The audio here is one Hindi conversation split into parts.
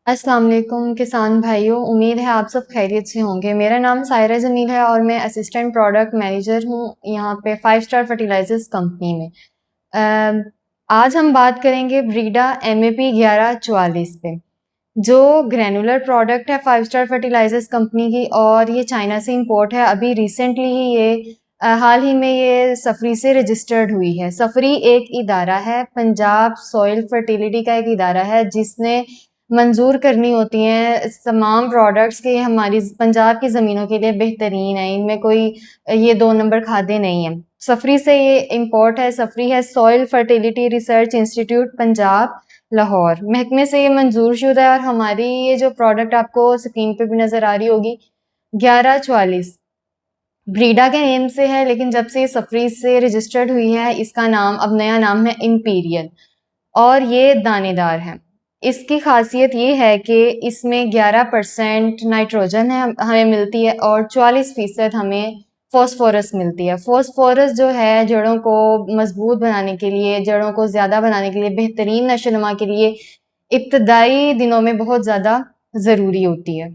अस्सलाम वालेकुम किसान भाइयों, उम्मीद है आप सब खैरियत से होंगे। मेरा नाम सायरा जमील है और मैं असिस्टेंट प्रोडक्ट मैनेजर हूँ यहाँ पे 5 स्टार फर्टिलाइजर्स कंपनी में। आज हम बात करेंगे ब्रीडा MAP 1144 पे, जो ग्रैनुलर प्रोडक्ट है 5 स्टार फर्टिलाइजर्स कंपनी की और ये चाइना से इंपोर्ट है। अभी रिसेंटली ही ये हाल ही में ये सफरी से रजिस्टर्ड हुई है। सफरी एक इदारा है, पंजाब सॉइल फर्टिलिटी का एक इदारा है जिसने मंजूर करनी होती हैं तमाम प्रोडक्ट्स के हमारी पंजाब की ज़मीनों के लिए बेहतरीन है। इनमें कोई ये 2 नंबर खादे नहीं हैं। सफरी से ये इंपोर्ट है। सफरी है soil fertility research institute Punjab Lahore, महकमे से ये मंजूर शुदा है। और हमारी ये जो प्रोडक्ट आपको स्क्रीन पे भी नजर आ रही होगी 1144 ब्रीडा के नेम से है, लेकिन जब से ये सफरी से रजिस्टर्ड हुई है इसका नाम अब नया नाम है इंपीरियल और ये दानेदार है। इसकी खासियत ये है कि इसमें 11% नाइट्रोजन है हमें मिलती है और 44% हमें फॉस्फोरस मिलती है। फॉस्फोरस जो है जड़ों को मजबूत बनाने के लिए, जड़ों को ज़्यादा बनाने के लिए, बेहतरीन नशोनुमा के लिए इब्तदाई दिनों में बहुत ज़्यादा ज़रूरी होती है।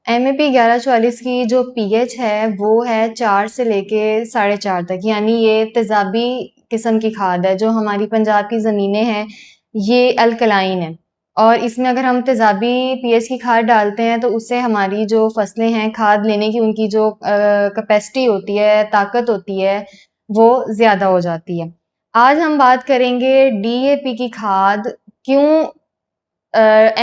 MAP 1144 की जो pH है वो है 4 से लेके 4.5 तक, यानी ये तेजाबी किस्म की खाद है। जो हमारी पंजाब की ज़मीनें हैं ये अल्कलाइन है और इसमें अगर हम तेजाबी pH की खाद डालते हैं तो उससे हमारी जो फसलें हैं खाद लेने की उनकी जो कैपेसिटी होती है, ताकत होती है, वो ज़्यादा हो जाती है। आज हम बात करेंगे DAP की खाद क्यों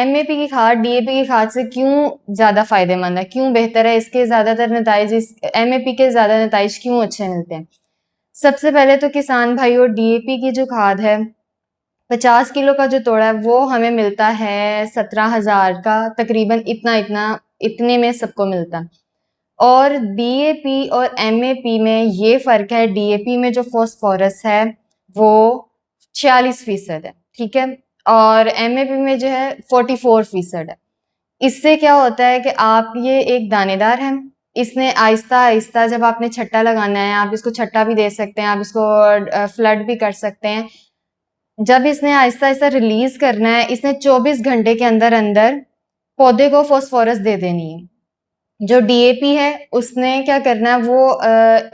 MAP की खाद DAP की खाद से क्यों ज़्यादा फायदेमंद है, क्यों बेहतर है, इसके ज़्यादातर नताइज इस MAP के ज़्यादा नताइज क्यों अच्छे मिलते हैं। सबसे पहले तो किसान भाइयों DAP की जो खाद है 50 किलो का जो तोड़ा है वो हमें मिलता है 17,000 का, तकरीबन इतने में सबको मिलता है। और DAP और MAP में ये फर्क है, DAP में जो फॉस्फोरस है वो 46% है, ठीक है, और MAP में जो है 44% है। इससे क्या होता है कि आप ये एक दानेदार है, इसने आहिस्ता आहिस्ता जब आपने छट्टा लगाना है, आप इसको छट्टा भी दे सकते हैं, आप इसको फ्लड भी कर सकते हैं। जब इसने आहिस्ता आहिस्ता रिलीज करना है, इसने 24 घंटे के अंदर अंदर पौधे को फॉस्फोरस दे देनी है। जो DAP है उसने क्या करना है, वो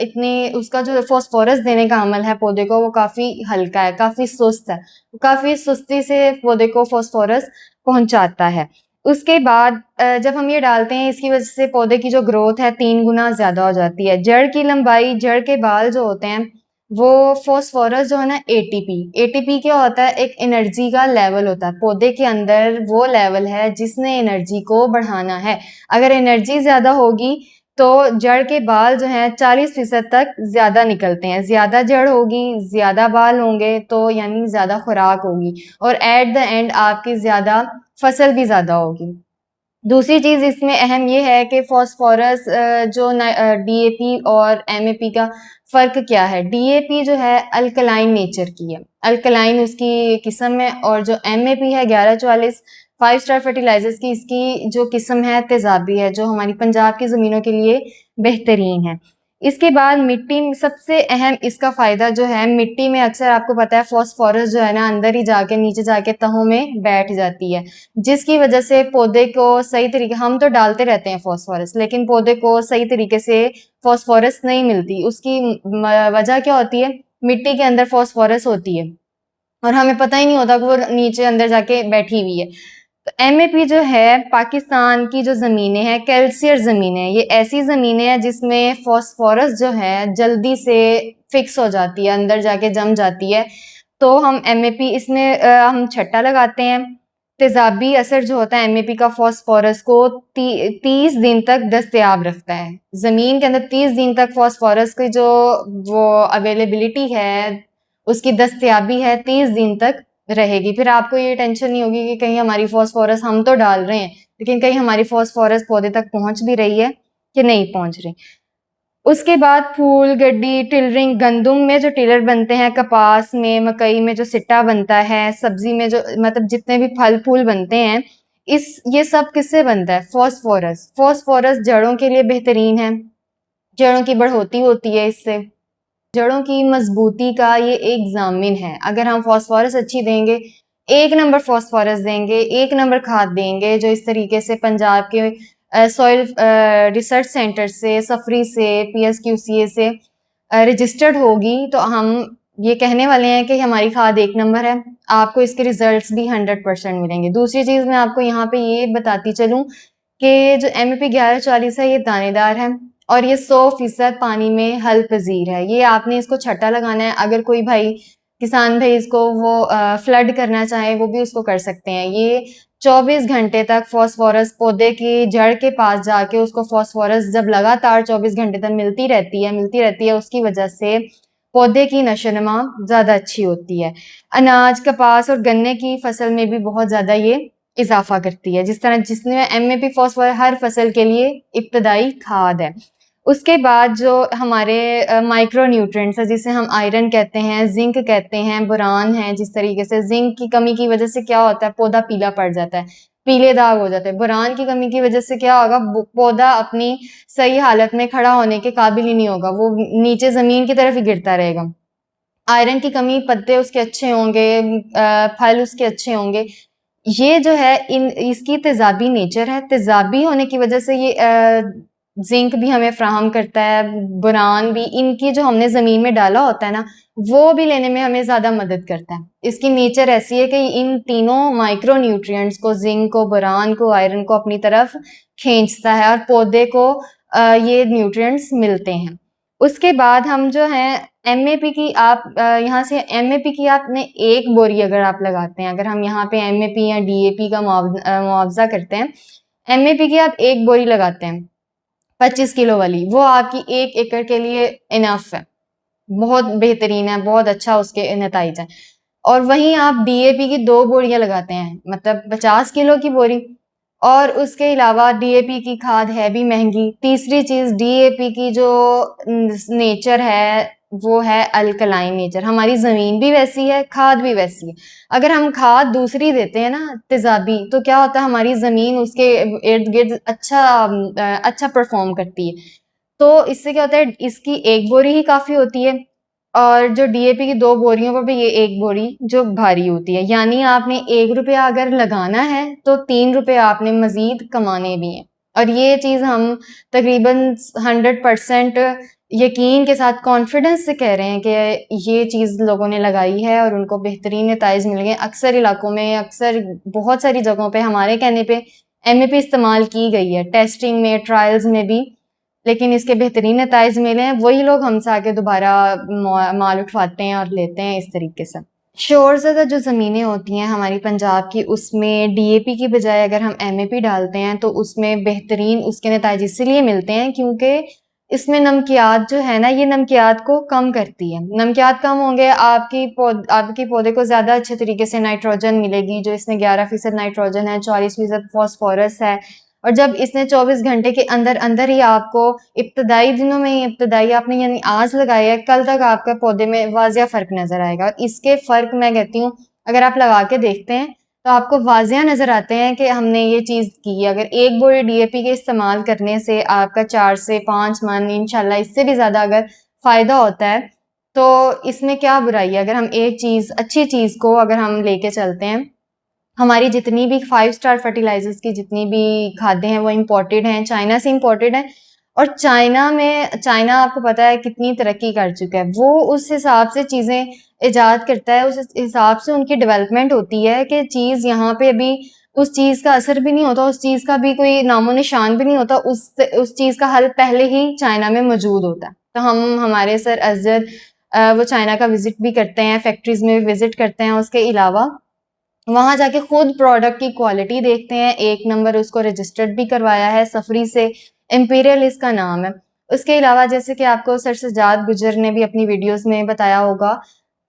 इतनी उसका जो फॉस्फोरस देने का अमल है पौधे को वो काफी हल्का है, काफी सुस्त है, काफी सुस्ती से पौधे को फॉस्फोरस पहुंचाता है। उसके बाद जब हम ये डालते हैं इसकी वजह से पौधे की जो ग्रोथ है 3 गुना ज्यादा हो जाती है। जड़ की लंबाई, जड़ के बाल जो होते हैं वो फॉस्फोरस जो है ना ATP क्या होता है, एक एनर्जी का लेवल होता है पौधे के अंदर, वो लेवल है जिसने एनर्जी को बढ़ाना है। अगर एनर्जी ज्यादा होगी तो जड़ के बाल जो हैं 40% तक ज्यादा निकलते हैं। ज्यादा जड़ होगी, ज्यादा बाल होंगे तो यानी ज्यादा खुराक होगी और एट द एंड आपकी ज्यादा फसल भी ज्यादा होगी। दूसरी चीज इसमें अहम ये है कि फॉस्फोरस जो DAP और MAP का फर्क क्या है। DAP जो है अल्कलाइन नेचर की है, अल्कलाइन उसकी किस्म है, और जो MAP है 1144 5 स्टार फर्टिलाइजर्स की, इसकी जो किस्म है तेजाबी है, जो हमारी पंजाब की जमीनों के लिए बेहतरीन है। इसके बाद मिट्टी में सबसे अहम इसका फायदा जो है, मिट्टी में अक्सर आपको पता है फॉस्फोरस जो है ना अंदर ही जाके नीचे जाके तहों में बैठ जाती है, जिसकी वजह से पौधे को सही तरीके, हम तो डालते रहते हैं फॉस्फोरस लेकिन पौधे को सही तरीके से फॉस्फोरस नहीं मिलती। उसकी वजह क्या होती है, मिट्टी के अंदर फॉस्फोरस होती है और हमें पता ही नहीं होता कि वो नीचे अंदर जाके बैठी हुई है। तो MAP जो है पाकिस्तान की जो ज़मीनें हैं कैल्सियर ज़मीनें, ये ऐसी ज़मीनें हैं जिसमें फॉस्फोरस जो है जल्दी से फिक्स हो जाती है, अंदर जाके जम जाती है। तो हम MAP इसमें हम छट्टा लगाते हैं। तेजाबी असर जो होता है MAP का फॉस्फोरस को 30 दिन तक दस्तयाब रखता है। ज़मीन के अंदर 30 दिन तक फॉस्फोरस की जो वो अवेलेबिलिटी है, उसकी दस्तयाबी है 30 दिन तक रहेगी। फिर आपको ये टेंशन नहीं होगी कि कहीं हमारी फॉस्फोरस, हम तो डाल रहे हैं लेकिन कहीं हमारी फॉस्फोरस पौधे तक पहुंच भी रही है कि नहीं पहुंच रही। उसके बाद फूल, गड्डी, टिलरिंग, गंदुम में जो टिलर बनते हैं, कपास में, मकई में जो सिट्टा बनता है, सब्जी में जो मतलब जितने भी फल फूल बनते हैं, ये सब किससे बनता है, फॉस्फोरस। फॉस्फोरस जड़ों के लिए बेहतरीन है, जड़ों की बढ़ोतरी होती है इससे, जड़ों की मजबूती का ये एक जामिन है। अगर हम फॉस्फोरस अच्छी देंगे एक नंबर फॉस्फोरस देंगे, एक नंबर खाद देंगे, जो इस तरीके से पंजाब के सॉइल रिसर्च सेंटर से, सफरी से, PSQCA से रजिस्टर्ड होगी, तो हम ये कहने वाले हैं कि हमारी खाद एक नंबर है। आपको इसके रिजल्ट्स भी 100% मिलेंगे। दूसरी चीज़ मैं आपको यहाँ पे ये बताती चलूँ कि जो MAP 1140 है, ये दानेदार है और ये 100% पानी में हल पजीर है। ये आपने इसको छट्टा लगाना है। अगर कोई भाई किसान भाई इसको वो फ्लड करना चाहे, वो भी उसको कर सकते हैं। ये 24 घंटे तक फॉस्फोरस पौधे की जड़ के पास जाके उसको फॉस्फोरस जब लगातार 24 घंटे तक मिलती रहती है, उसकी वजह से पौधे की नशोनुमा ज़्यादा अच्छी होती है। अनाज, कपास और गन्ने की फसल में भी बहुत ज़्यादा ये इजाफा करती है। जिस तरह जिसमें MAP फॉस्फोरस हर फसल के लिए इब्तदाई खाद है। उसके बाद जो हमारे माइक्रो न्यूट्रिएंट्स है, जिसे हम आयरन कहते हैं, जिंक कहते हैं, बोरान है। जिस तरीके से जिंक की कमी की वजह से क्या होता है, पौधा पीला पड़ जाता है, पीले दाग हो जाते हैं। बोरान की कमी की वजह से क्या होगा, पौधा अपनी सही हालत में खड़ा होने के काबिल ही नहीं होगा, वो नीचे जमीन की तरफ ही गिरता रहेगा। आयरन की कमी, पत्ते उसके अच्छे होंगे, फल उसके अच्छे होंगे। ये जो है इसकी तेजाबी नेचर है। तेजाबी होने की वजह से ये जिंक भी हमें फ्राहम करता है, बोरान भी। इनकी जो हमने जमीन में डाला होता है ना, वो भी लेने में हमें ज्यादा मदद करता है। इसकी नेचर ऐसी है कि इन तीनों माइक्रो न्यूट्रिएंट्स को, जिंक को, बोरान को, आयरन को अपनी तरफ खींचता है और पौधे को ये न्यूट्रिएंट्स मिलते हैं। उसके बाद हम जो है MAP की आप यहाँ से MAP की आपने एक बोरी अगर आप लगाते हैं, अगर हम यहाँ पे MAP या DAP का मुआवजा करते हैं, MAP की आप एक बोरी लगाते हैं 25 किलो वाली, वो आपकी 1 एकड़ के लिए इनफ है, बहुत बेहतरीन है, बहुत अच्छा उसके नताइज हैं। और वहीं आप DAP की 2 बोरियां लगाते हैं, मतलब 50 किलो की बोरी। और उसके अलावा DAP की खाद है भी महंगी। तीसरी चीज, DAP की जो नेचर है वो है अल्कलाइन नेचर। हमारी जमीन भी वैसी है, खाद भी वैसी है। अगर हम खाद दूसरी देते हैं ना, तेजाबी, तो क्या होता है, हमारी जमीन उसके इर्द गिर्द अच्छा परफॉर्म करती है। तो इससे क्या होता है, इसकी एक बोरी ही काफी होती है और जो DAP की 2 बोरियों पर भी ये एक बोरी जो भारी होती है। यानी आपने 1 रुपया अगर लगाना है तो 3 रुपए आपने मजीद कमाने भी हैं। और ये चीज हम तकरीबन 100% यकीन के साथ कॉन्फिडेंस से कह रहे हैं कि ये चीज लोगों ने लगाई है और उनको बेहतरीन नताइज मिल गए। अक्सर इलाकों में, अक्सर बहुत सारी जगहों पे हमारे कहने पे MAP इस्तेमाल की गई है, टेस्टिंग में, ट्रायल्स में भी, लेकिन इसके बेहतरीन नताइज मिले हैं। वही लोग हमसे आके दोबारा माल उठवाते हैं और लेते हैं इस तरीके से। शोर ज़्यादा जो ज़मीनें होती हैं हमारी पंजाब की, उसमें DAP की बजाय अगर हम MAP डालते हैं तो उसमें बेहतरीन उसके नताइज इसलिए मिलते हैं क्योंकि इसमें नमकियात जो है ना, ये नमकियात को कम करती है। नमकियात कम होंगे, आपकी पौधे को ज़्यादा अच्छे तरीके से नाइट्रोजन मिलेगी। जो इसमें 11% नाइट्रोजन है, 40% फॉस्फोरस है। और जब इसने 24 घंटे के अंदर अंदर ही आपको इब्तदाई दिनों में ही, इब्तदाई आपने यानी आज लगाया है, कल तक आपका पौधे में वाजिया फ़र्क नज़र आएगा। और इसके फ़र्क मैं कहती हूँ, अगर आप लगा के देखते हैं तो आपको वाजिया नज़र आते हैं कि हमने ये चीज़ की है। अगर एक बोरी DAP के इस्तेमाल करने से आपका 4 से 5 मन, इंशाल्लाह इससे भी ज़्यादा अगर फ़ायदा होता है, तो इसमें क्या बुराई है। अगर हम एक चीज़, अच्छी चीज़ को अगर हम लेके चलते हैं, हमारी जितनी भी 5 स्टार फर्टिलाइजर्स की जितनी भी खादें हैं वो इम्पोर्टेड हैं, चाइना से इम्पोर्टेड हैं। और चाइना आपको पता है कितनी तरक्की कर चुका है। वो उस हिसाब से चीज़ें इजाद करता है, उस हिसाब से उनकी डेवलपमेंट होती है कि चीज़ यहाँ पे अभी उस चीज़ का असर भी नहीं होता, उस चीज़ का भी कोई नामो निशान भी नहीं होता, उस चीज़ का हल पहले ही चाइना में मौजूद होता है। तो हमारे सर अजद वो चाइना का विजिट भी करते हैं, फैक्ट्रीज में भी विजिट करते हैं। उसके अलावा वहां जाके खुद प्रोडक्ट की क्वालिटी देखते हैं, एक नंबर उसको रजिस्टर्ड भी करवाया है सफरी से, इंपीरियल इसका नाम है। उसके अलावा जैसे कि आपको सर सजाद गुजर ने भी अपनी वीडियोस में बताया होगा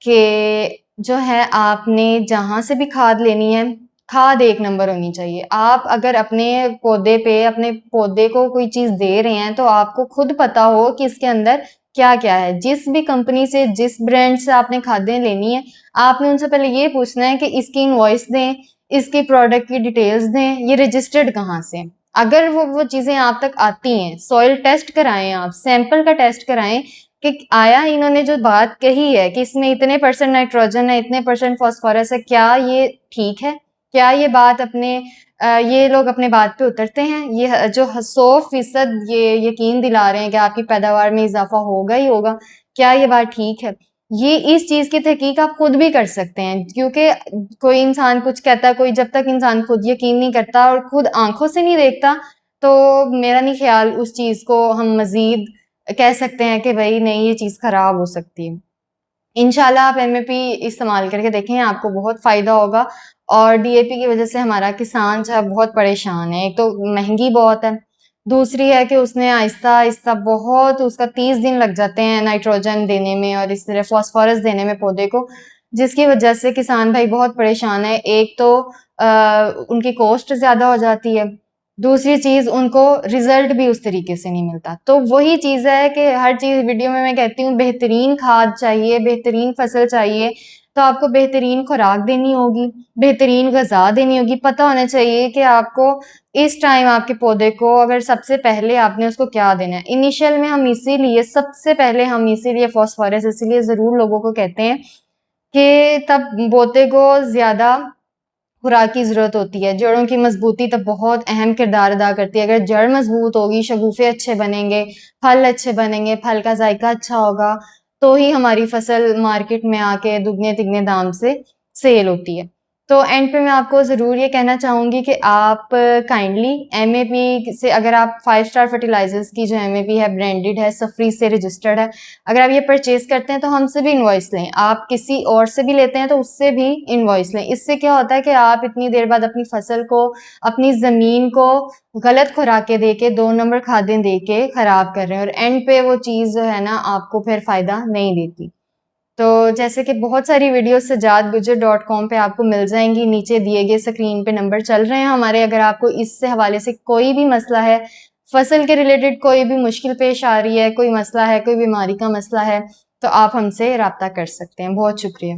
कि जो है आपने जहां से भी खाद लेनी है, खाद एक नंबर होनी चाहिए। आप अगर अपने पौधे को कोई चीज दे रहे हैं तो आपको खुद पता हो कि इसके अंदर क्या क्या है। जिस भी कंपनी से, जिस ब्रांड से आपने खादें लेनी है, आपने उनसे पहले ये पूछना है कि इसकी इनवॉइस दें, इसके प्रोडक्ट की डिटेल्स दें, ये रजिस्टर्ड कहाँ से। अगर वो चीजें आप तक आती हैं, सॉइल टेस्ट कराएं, आप सैंपल का टेस्ट कराएं कि आया इन्होंने जो बात कही है कि इसमें इतने % नाइट्रोजन है, इतने % फास्फोरस है, क्या ये ठीक है? क्या ये बात अपने ये लोग अपने बात पे उतरते हैं? ये जो 100% ये यकीन दिला रहे हैं कि आपकी पैदावार में इज़ाफ़ा होगा ही होगा, क्या ये बात ठीक है? ये इस चीज़ की तहकीक आप खुद भी कर सकते हैं, क्योंकि कोई इंसान कुछ कहता है, कोई जब तक इंसान खुद यकीन नहीं करता और खुद आँखों से नहीं देखता, तो मेरा नहीं ख़्याल उस चीज़ को हम मज़ीद कह सकते हैं कि भई नहीं ये चीज़ ख़राब हो सकती है। इंशाल्लाह आप एमएपी इस्तेमाल करके देखें, आपको बहुत फ़ायदा होगा और डीएपी की वज़ह से हमारा किसान जो है बहुत परेशान है। एक तो महँगी बहुत है, दूसरी है कि उसने आहिस्ता-आहिस्ता बहुत उसका 30 दिन लग जाते हैं नाइट्रोजन देने में और इस तरह फ़ॉस्फ़ोरस देने में पौधे को, जिसकी वज़ह से किसान भाई बहुत परेशान है। एक तो उनकी कॉस्ट ज़्यादा हो जाती है, दूसरी चीज़ उनको रिज़ल्ट भी उस तरीके से नहीं मिलता। तो वही चीज़ है कि हर चीज़ वीडियो में मैं कहती हूँ बेहतरीन खाद चाहिए, बेहतरीन फसल चाहिए, तो आपको बेहतरीन खुराक देनी होगी, बेहतरीन ग़िज़ा देनी होगी। पता होना चाहिए कि आपको इस टाइम आपके पौधे को अगर सबसे पहले आपने उसको क्या देना है। इनिशियल में हम इसीलिए सबसे पहले हम इसीलिए फ़ॉस्फ़ोरस इसलिए ज़रूर लोगों को कहते हैं कि तब पौधे को ज़्यादा खुराक की ज़रूरत होती है। जड़ों की मज़बूती तब बहुत अहम किरदार अदा करती है। अगर जड़ मज़बूत होगी, शगुफ़े अच्छे बनेंगे, फल अच्छे बनेंगे, फल का ज़ायका अच्छा होगा, तो ही हमारी फसल मार्केट में आके दुगने-तिगने दाम से सेल होती है। तो एंड पे मैं आपको ज़रूर ये कहना चाहूँगी कि आप काइंडली एमएपी से अगर आप 5 स्टार फर्टिलाइज़र्स की जो एमएपी है ब्रांडेड है, सफरी से रजिस्टर्ड है, अगर आप ये परचेज़ करते हैं तो हमसे भी इनवॉइस लें। आप किसी और से भी लेते हैं तो उससे भी इनवॉइस लें। इससे क्या होता है कि आप इतनी देर बाद अपनी फसल को, अपनी ज़मीन को गलत खुराकें देके, 2 नंबर खादें देके खराब कर रहे हैं और एंड पे वो चीज़ जो है ना आपको फिर फ़ायदा नहीं देती। तो जैसे कि बहुत सारी वीडियो sajadgujar.com पे आपको मिल जाएँगी, नीचे दिए गए स्क्रीन पे नंबर चल रहे हैं हमारे। अगर आपको इससे हवाले से कोई भी मसला है, फसल के रिलेटेड कोई भी मुश्किल पेश आ रही है, कोई मसला है, कोई बीमारी का मसला है, तो आप हमसे राब्ता कर सकते हैं। बहुत शुक्रिया।